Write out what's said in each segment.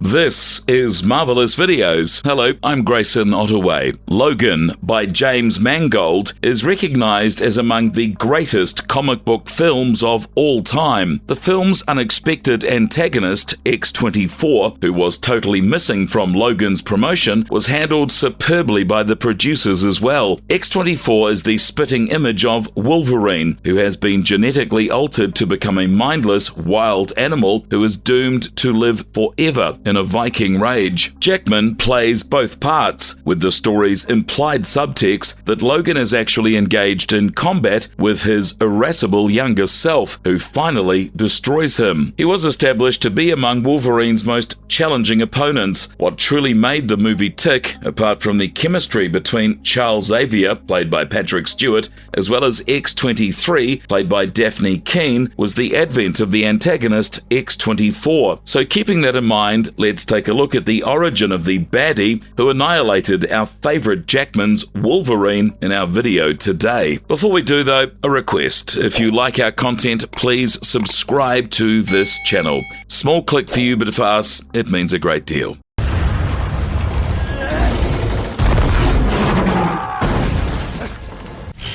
This is Marvelous Videos. Hello, I'm Grayson Ottaway. Logan by James Mangold is recognized as among the greatest comic book films of all time. The film's unexpected antagonist, X-24, who was totally missing from Logan's promotion, was handled superbly by the producers as well. X-24 is the spitting image of Wolverine, who has been genetically altered to become a mindless, wild animal who is doomed to live forever in a Viking rage. Jackman plays both parts, with the story's implied subtext that Logan is actually engaged in combat with his irascible younger self, who finally destroys him. He was established to be among Wolverine's most challenging opponents. What truly made the movie tick, apart from the chemistry between Charles Xavier, played by Patrick Stewart, as well as X-23, played by Daphne Keane, was the advent of the antagonist X-24. So keeping that in mind, let's take a look at the origin of the baddie who annihilated our favorite Jackman's Wolverine in our video today. Before we do though, a request. If you like our content, please subscribe to this channel. Small click for you, but for us, it means a great deal.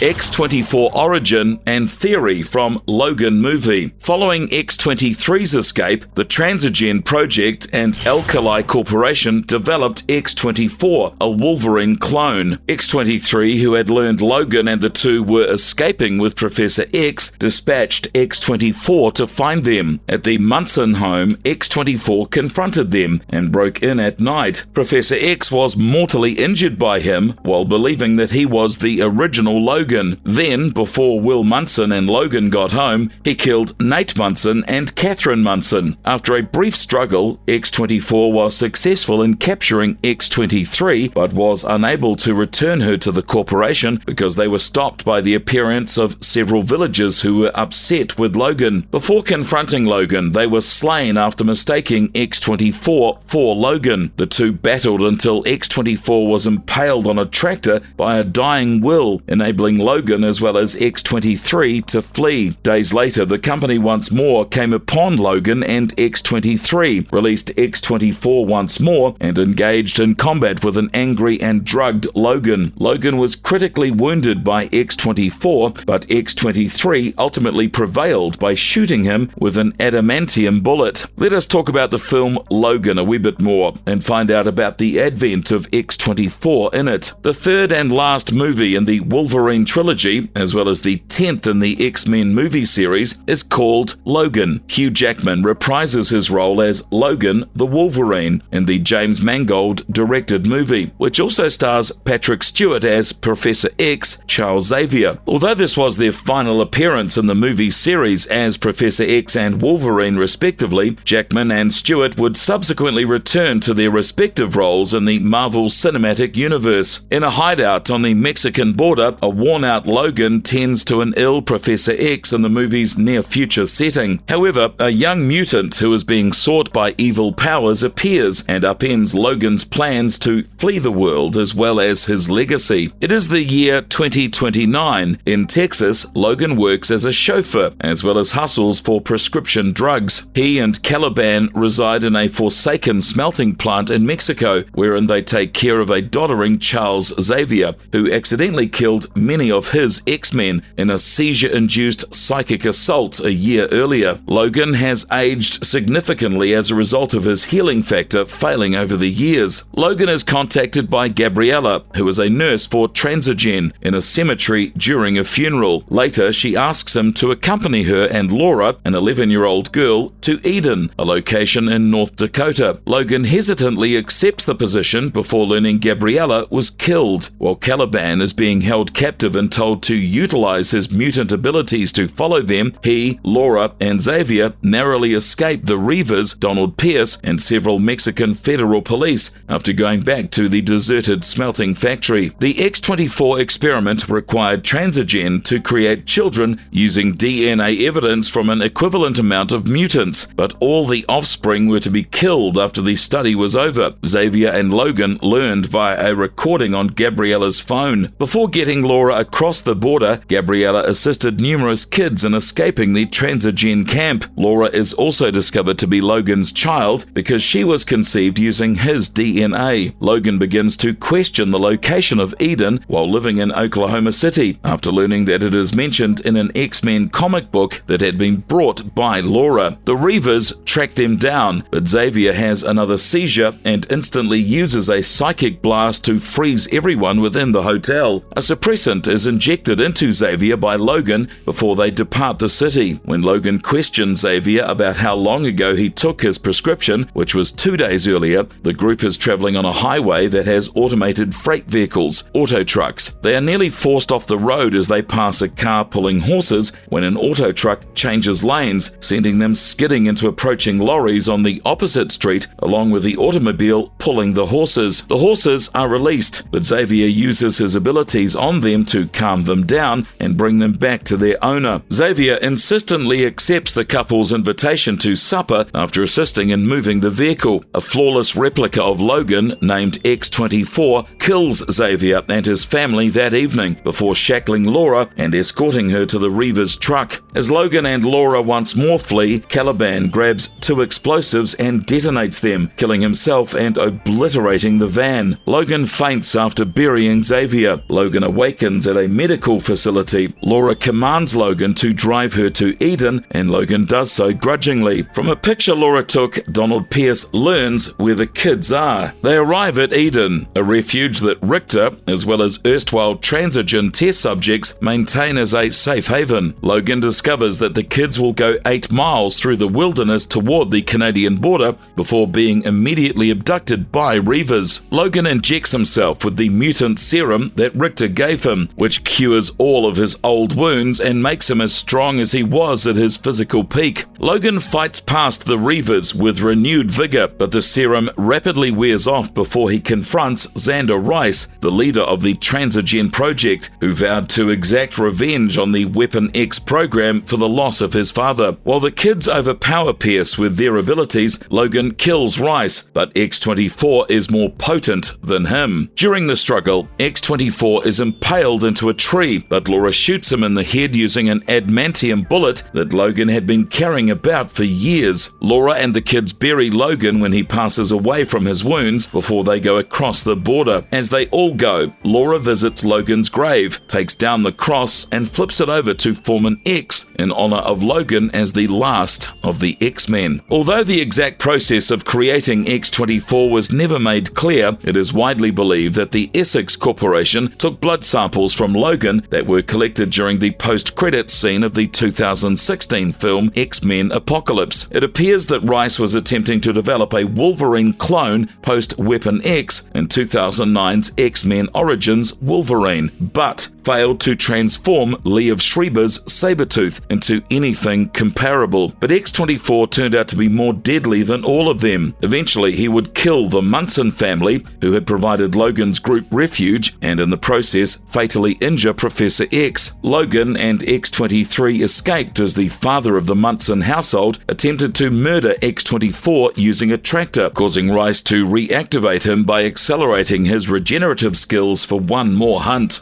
X-24 origin and theory from Logan movie. Following X-23's escape, the Transigen Project and Alkali Corporation developed X-24, a Wolverine clone. X-23, who had learned Logan and the two were escaping with Professor X, dispatched X-24 to find them. At the Munson home, X-24 confronted them and broke in at night. Professor X was mortally injured by him while believing that he was the original Logan. Then, before Will Munson and Logan got home, he killed Nate Munson and Catherine Munson. After a brief struggle, X-24 was successful in capturing X-23, but was unable to return her to the corporation because they were stopped by the appearance of several villagers who were upset with Logan. Before confronting Logan, they were slain after mistaking X-24 for Logan. The two battled until X-24 was impaled on a tractor by a dying Will, enabling Logan as well as X-23 to flee. Days later, the company once more came upon Logan and X-23, released X-24 once more, and engaged in combat with an angry and drugged Logan. Logan was critically wounded by X-24, but X-23 ultimately prevailed by shooting him with an adamantium bullet. Let us talk about the film Logan a wee bit more and find out about the advent of X-24 in it. The third and last movie in the Wolverine trilogy, as well as the 10th in the X-Men movie series, is called Logan. Hugh Jackman reprises his role as Logan the Wolverine in the James Mangold directed movie, which also stars Patrick Stewart as Professor X, Charles Xavier. Although this was their final appearance in the movie series as Professor X and Wolverine respectively, Jackman and Stewart would subsequently return to their respective roles in the Marvel Cinematic Universe. In a hideout on the Mexican border, a worn-out Logan tends to an ill Professor X in the movie's near-future setting. However, a young mutant who is being sought by evil powers appears and upends Logan's plans to flee the world as well as his legacy. It is the year 2029. In Texas, Logan works as a chauffeur as well as hustles for prescription drugs. He and Caliban reside in a forsaken smelting plant in Mexico, wherein they take care of a doddering Charles Xavier, who accidentally killed many of his X-Men in a seizure-induced psychic assault a year earlier. Logan has aged significantly as a result of his healing factor failing over the years. Logan is contacted by Gabriella, who is a nurse for Transigen, in a cemetery during a funeral. Later, she asks him to accompany her and Laura, an 11-year-old girl, to Eden, a location in North Dakota. Logan hesitantly accepts the position before learning Gabriella was killed, while Caliban is being held captive and told to utilize his mutant abilities to follow them. He, Laura, and Xavier narrowly escape the Reavers, Donald Pierce, and several Mexican federal police after going back to the deserted smelting factory. The X-24 experiment required Transigen to create children using DNA evidence from an equivalent amount of mutants, but all the offspring were to be killed after the study was over. Xavier and Logan learned via a recording on Gabriella's phone. Before getting Laura across the border, Gabriella assisted numerous kids in escaping the Transigen camp. Laura is also discovered to be Logan's child because she was conceived using his DNA. Logan begins to question the location of Eden while living in Oklahoma City after learning that it is mentioned in an X-Men comic book that had been brought by Laura. The Reavers track them down, but Xavier has another seizure and instantly uses a psychic blast to freeze everyone within the hotel. A suppressant is injected into Xavier by Logan before they depart the city. When Logan questions Xavier about how long ago he took his prescription, which was 2 days earlier, the group is traveling on a highway that has automated freight vehicles, auto trucks. They are nearly forced off the road as they pass a car pulling horses when an auto truck changes lanes, sending them skidding into approaching lorries on the opposite street, along with the automobile pulling the horses. The horses are released, but Xavier uses his abilities on them to calm them down and bring them back to their owner. Xavier insistently accepts the couple's invitation to supper after assisting in moving the vehicle. A flawless replica of Logan, named X-24, kills Xavier and his family that evening before shackling Laura and escorting her to the Reaver's truck. As Logan and Laura once more flee, Caliban grabs 2 explosives and detonates them, killing himself and obliterating the van. Logan faints after burying Xavier. Logan awakens at a medical facility. Laura commands Logan to drive her to Eden, and Logan does so grudgingly. From a picture Laura took, Donald Pierce learns where the kids are. They arrive at Eden, a refuge that Richter, as well as erstwhile Transigen test subjects, maintain as a safe haven. Logan discovers that the kids will go 8 miles through the wilderness toward the Canadian border before being immediately abducted by Reavers. Logan injects himself with the mutant serum that Richter gave him, which cures all of his old wounds and makes him as strong as he was at his physical peak. Logan fights past the Reavers with renewed vigor, but the serum rapidly wears off before he confronts Xander Rice, the leader of the Transigen project, who vowed to exact revenge on the Weapon X program for the loss of his father. While the kids overpower Pierce with their abilities, Logan kills Rice, but X-24 is more potent than him. During the struggle, X-24 is impaled into a tree, but Laura shoots him in the head using an adamantium bullet that Logan had been carrying about for years. Laura and the kids bury Logan when he passes away from his wounds before they go across the border. As they all go, Laura visits Logan's grave, takes down the cross, and flips it over to form an X in honor of Logan as the last of the X-Men. Although the exact process of creating X-24 was never made clear, it is widely believed that the Essex Corporation took blood samples from Logan that were collected during the post-credits scene of the 2016 film X-Men Apocalypse. It appears that Rice was attempting to develop a Wolverine clone post-Weapon X in 2009's X-Men Origins Wolverine, but failed to transform Liev Schreiber's Sabretooth into anything comparable. But X-24 turned out to be more deadly than all of them. Eventually, he would kill the Munson family, who had provided Logan's group refuge, and in the process, fatally injure Professor X. Logan and X-23 escaped as the father of the Munson household attempted to murder X-24 using a tractor, causing Rice to reactivate him by accelerating his regenerative skills for one more hunt.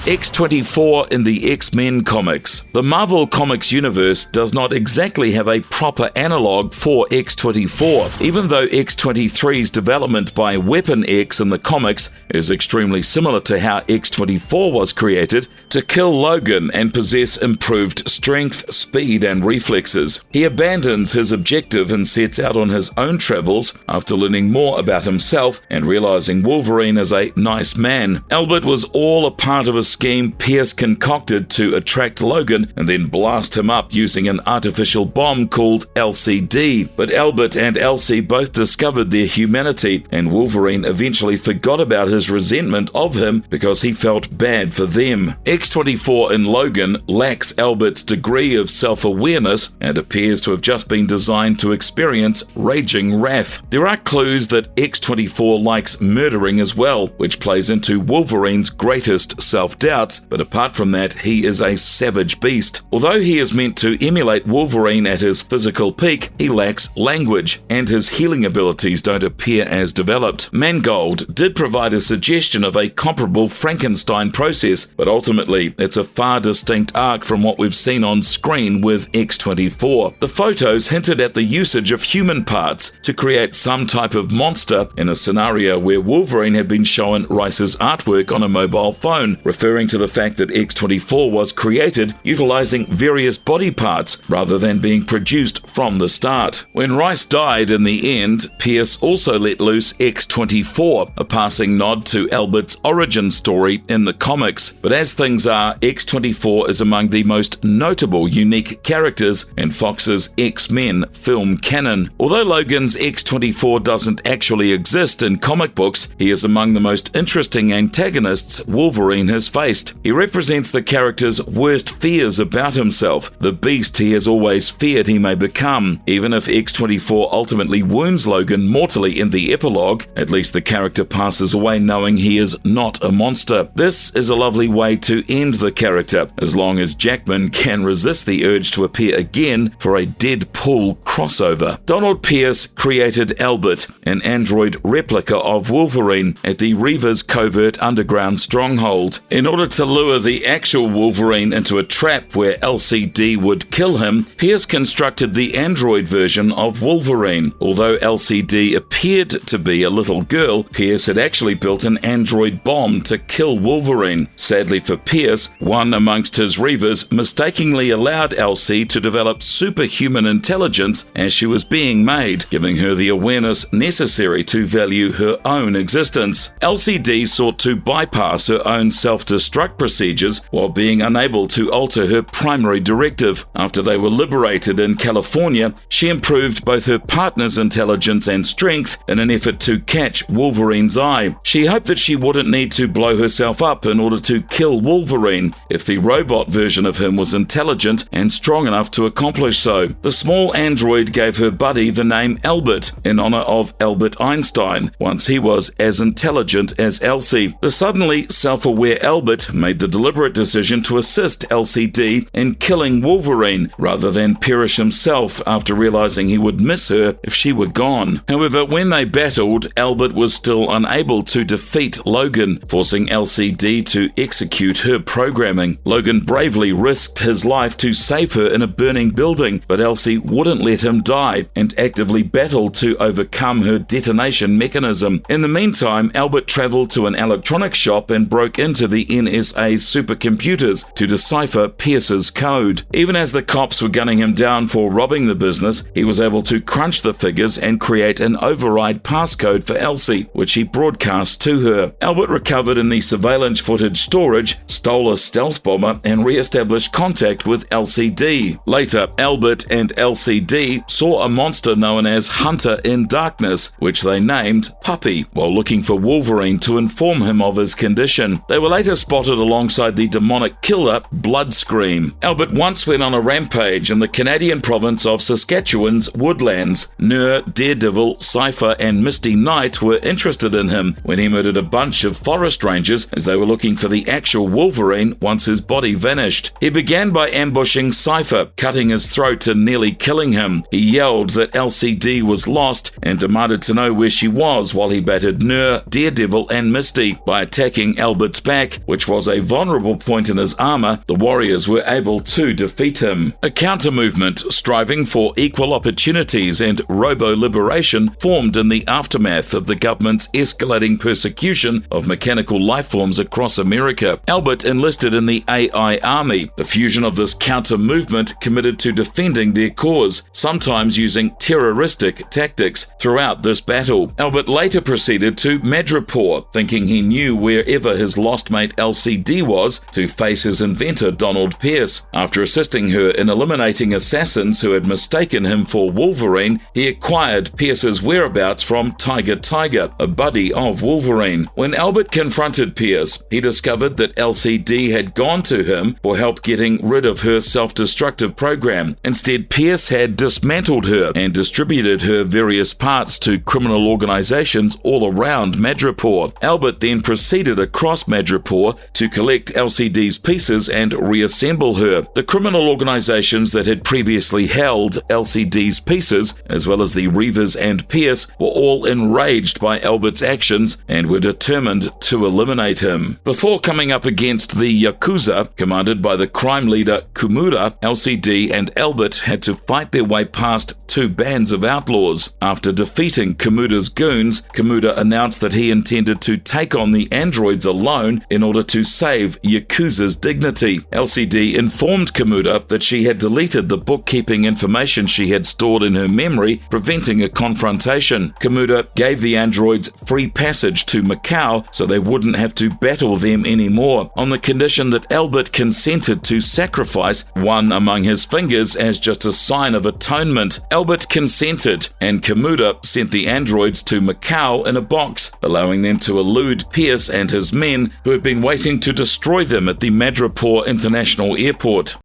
X-24 in the X-Men comics. The Marvel Comics universe does not exactly have a proper analog for X-24, even though X-23's development by Weapon X in the comics is extremely similar to how X-24 was created to kill Logan and possess improved strength, speed, and reflexes. He abandons his objective and sets out on his own travels after learning more about himself and realizing Wolverine is a nice man. Albert was all a part of a scheme Pierce concocted to attract Logan and then blast him up using an artificial bomb called LCD. But Albert and Elsie both discovered their humanity, and Wolverine eventually forgot about his resentment of him because he felt bad for them. X-24 in Logan lacks Albert's degree of self-awareness and appears to have just been designed to experience raging wrath. There are clues that X-24 likes murdering as well, which plays into Wolverine's greatest self-doubt, but apart from that, he is a savage beast. Although he is meant to emulate Wolverine at his physical peak, he lacks language, and his healing abilities don't appear as developed. Mangold did provide a suggestion of a comparable Frankenstein process, but ultimately, it's a far distinct arc from what we've seen on screen with X-24. The photos hinted at the usage of human parts to create some type of monster in a scenario where Wolverine had been shown Rice's artwork on a mobile phone, referring to the fact that X-24 was created utilizing various body parts rather than being produced from the start. When Rice died in the end, Pierce also let loose X-24, a passing nod to Albert's origin story in the comics. But as things are, X-24 is among the most notable unique characters in Fox's X-Men film canon. Although Logan's X-24 doesn't actually exist in comic books, he is among the most interesting antagonists Wolverine has faced. He represents the character's worst fears about himself, the beast he has always feared he may become. Even if X-24 ultimately wounds Logan mortally in the epilogue, at least the character passes away knowing he is not a monster. This is a lovely way to end the character, as long as Jackman can resist the urge to appear again for a Deadpool crossover. Donald Pierce created Albert, an android replica of Wolverine, at the Reavers covert underground stronghold. In order to lure the actual Wolverine into a trap where LCD would kill him, Pierce constructed the android version of Wolverine. Although LCD appeared to be a little girl, Pierce had actually built an android bomb to kill Wolverine. Sadly for Pierce, one amongst his Reavers mistakenly allowed LC to develop superhuman intelligence as she was being made, giving her the awareness necessary to value her own existence. LCD sought to bypass her own self-destruct procedures while being unable to alter her primary directive. After they were liberated in California, she improved both her partner's intelligence and strength in an effort to catch Wolverine's eye. She hoped that she wouldn't need to blow herself up in order to kill Wolverine if the robot version of him was intelligent and strong enough to accomplish so. The small android gave her buddy the name Albert in honor of Albert Einstein, once he was as intelligent as Elsie. The suddenly self-aware Albert made the deliberate decision to assist LCD in killing Wolverine rather than perish himself after realizing he would miss her if she were gone. However, when they battled, Albert was still unable to defeat Logan, forcing LCD to execute her programming. Logan bravely risked his life to save her in a burning building, but Elsie wouldn't let him die and actively battled to overcome her detonation mechanism. In the meantime, Albert traveled to an electronics shop and broke into the NSA's supercomputers to decipher Pierce's code. Even as the cops were gunning him down for robbing the business, he was able to crunch the figures and create an override passcode for Elsie, which he broadcast to her. Albert recovered in the surveillance footage storage, stole a stealth bomber, and re-established contact with LCD. Later, Albert and LCD saw a monster known as Hunter in Darkness, which they named Puppy, while looking for Wolverine to inform him of his condition. They were later spotted alongside the demonic killer Bloodscream. Albert once went on a rampage in the Canadian province of Saskatchewan's woodlands. Nur, Daredevil, Cypher, and Misty Knight were interested in him when he murdered a bunch of forest rangers as they were looking for the actual Wolverine once his body vanished. He began by ambushing Cypher, cutting his throat and nearly killing him. He yelled that LCD was lost and demanded to know where she was while he battered Nur, Daredevil, and Misty. By attacking Albert's back, which was a vulnerable point in his armor, the warriors were able to defeat him. A counter-movement striving for equal opportunities and robo-liberation formed in the aftermath of the government's escalating persecution of mechanical lifeforms across America. Albert enlisted in the AI Army, a fusion of this counter-movement committed to defending their cause, sometimes using terroristic tactics throughout this battle. Albert later proceeded to Madripoor, thinking he knew wherever his lost mate LCD was, to face his inventor Donald Pierce. After assisting her in eliminating assassins who had mistaken him for Wolverine, he acquired Pierce's whereabouts from Tiger, a buddy of Wolverine. When Albert confronted Pierce, he discovered that LCD had gone to him for help getting rid of her self-destructive program. Instead, Pierce had dismantled her and distributed her various parts to criminal organizations all around Madripoor. Albert then proceeded across Madripoor Madripoor to collect LCD's pieces and reassemble her. The criminal organizations that had previously held LCD's pieces, as well as the Reavers and Pierce, were all enraged by Albert's actions and were determined to eliminate him. Before coming up against the Yakuza, commanded by the crime leader Kimura, LCD and Albert had to fight their way past two bands of outlaws. After defeating Kimura's goons, Kimura announced that he intended to take on the androids alone in order to save Yakuza's dignity. LCD informed Kimura that she had deleted the bookkeeping information she had stored in her memory, preventing a confrontation. Kimura gave the androids free passage to Macau so they wouldn't have to battle them anymore, on the condition that Albert consented to sacrifice one among his fingers as just a sign of atonement. Albert consented, and Kimura sent the androids to Macau in a box, allowing them to elude Pierce and his men, who had been waiting to destroy them at the Madripoor International Airport.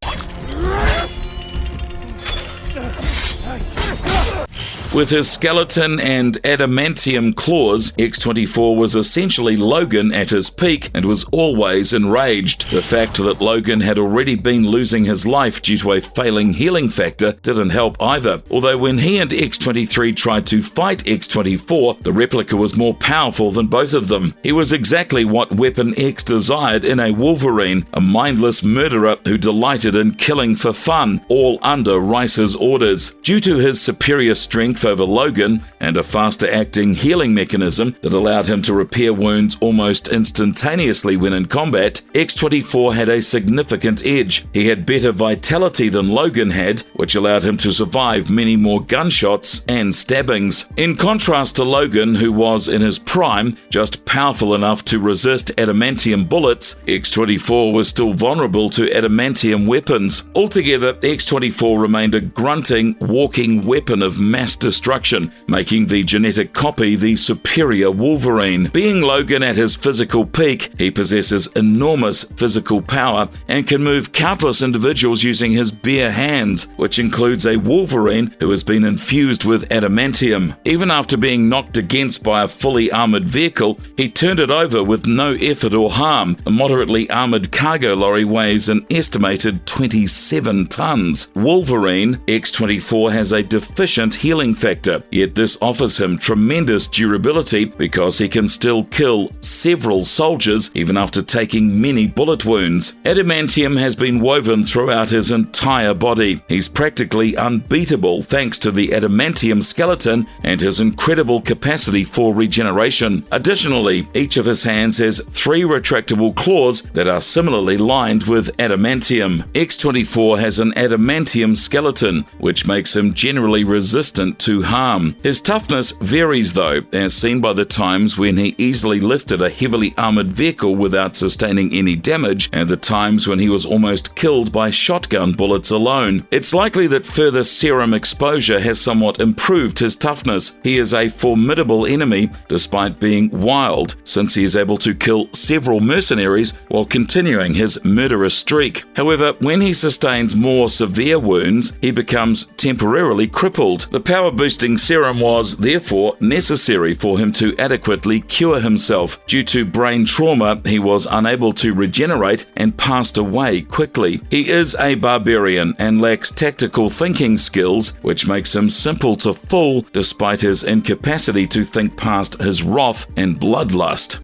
With his skeleton and adamantium claws, X-24 was essentially Logan at his peak and was always enraged. The fact that Logan had already been losing his life due to a failing healing factor didn't help either, although when he and X-23 tried to fight X-24, the replica was more powerful than both of them. He was exactly what Weapon X desired in a Wolverine, a mindless murderer who delighted in killing for fun, all under Rice's orders. Due to his superior strength over Logan and a faster-acting healing mechanism that allowed him to repair wounds almost instantaneously when in combat, X-24 had a significant edge. He had better vitality than Logan had, which allowed him to survive many more gunshots and stabbings. In contrast to Logan, who was in his prime, just powerful enough to resist adamantium bullets, X-24 was still vulnerable to adamantium weapons. Altogether, X-24 remained a grunting, walking weapon of mass destruction, making the genetic copy the superior Wolverine. Being Logan at his physical peak, he possesses enormous physical power and can move countless individuals using his bare hands, which includes a Wolverine who has been infused with adamantium. Even after being knocked against by a fully armored vehicle, he turned it over with no effort or harm. A moderately armored cargo lorry weighs an estimated 27 tons. Wolverine, X-24, has a deficient healing factor, yet this offers him tremendous durability because he can still kill several soldiers even after taking many bullet wounds. Adamantium has been woven throughout his entire body. He's practically unbeatable thanks to the adamantium skeleton and his incredible capacity for regeneration. Additionally, each of his hands has 3 retractable claws that are similarly lined with adamantium. X-24 has an adamantium skeleton, which makes him generally resistant to harm. His toughness varies though, as seen by the times when he easily lifted a heavily armored vehicle without sustaining any damage, and the times when he was almost killed by shotgun bullets alone. It's likely that further serum exposure has somewhat improved his toughness. He is a formidable enemy despite being wild, since he is able to kill several mercenaries while continuing his murderous streak. However, when he sustains more severe wounds, he becomes temporarily crippled. The power-boosting serum was, therefore, necessary for him to adequately cure himself. Due to brain trauma, he was unable to regenerate and passed away quickly. He is a barbarian and lacks tactical thinking skills, which makes him simple to fool despite his incapacity to think past his wrath and bloodlust.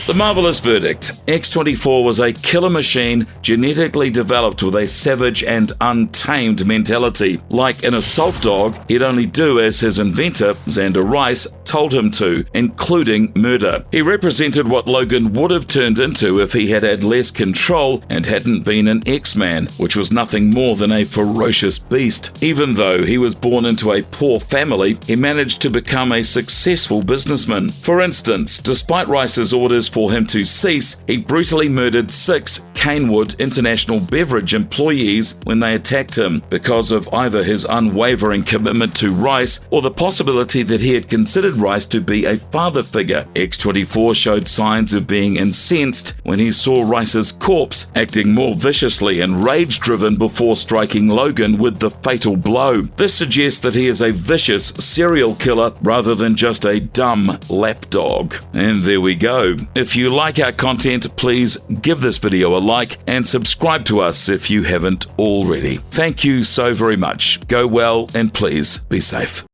The marvelous verdict. X-24 was a killer machine genetically developed with a savage and untamed mentality. Like an assault dog, he'd only do as his inventor, Xander Rice, told him to, including murder. He represented what Logan would have turned into if he had had less control and hadn't been an X-Man, which was nothing more than a ferocious beast. Even though he was born into a poor family, he managed to become a successful businessman. For instance, despite Rice's orders for him to cease, he brutally murdered 6 Canewood International Beverage employees when they attacked him because of either his unwavering commitment to Rice or the possibility that he had considered Rice to be a father figure. X-24 showed signs of being incensed when he saw Rice's corpse, acting more viciously and rage-driven before striking Logan with the fatal blow. This suggests that he is a vicious serial killer rather than just a dumb lapdog. And there we go. If you like our content, please give this video a like and subscribe to us if you haven't already. Thank you so very much. Go well and please be safe.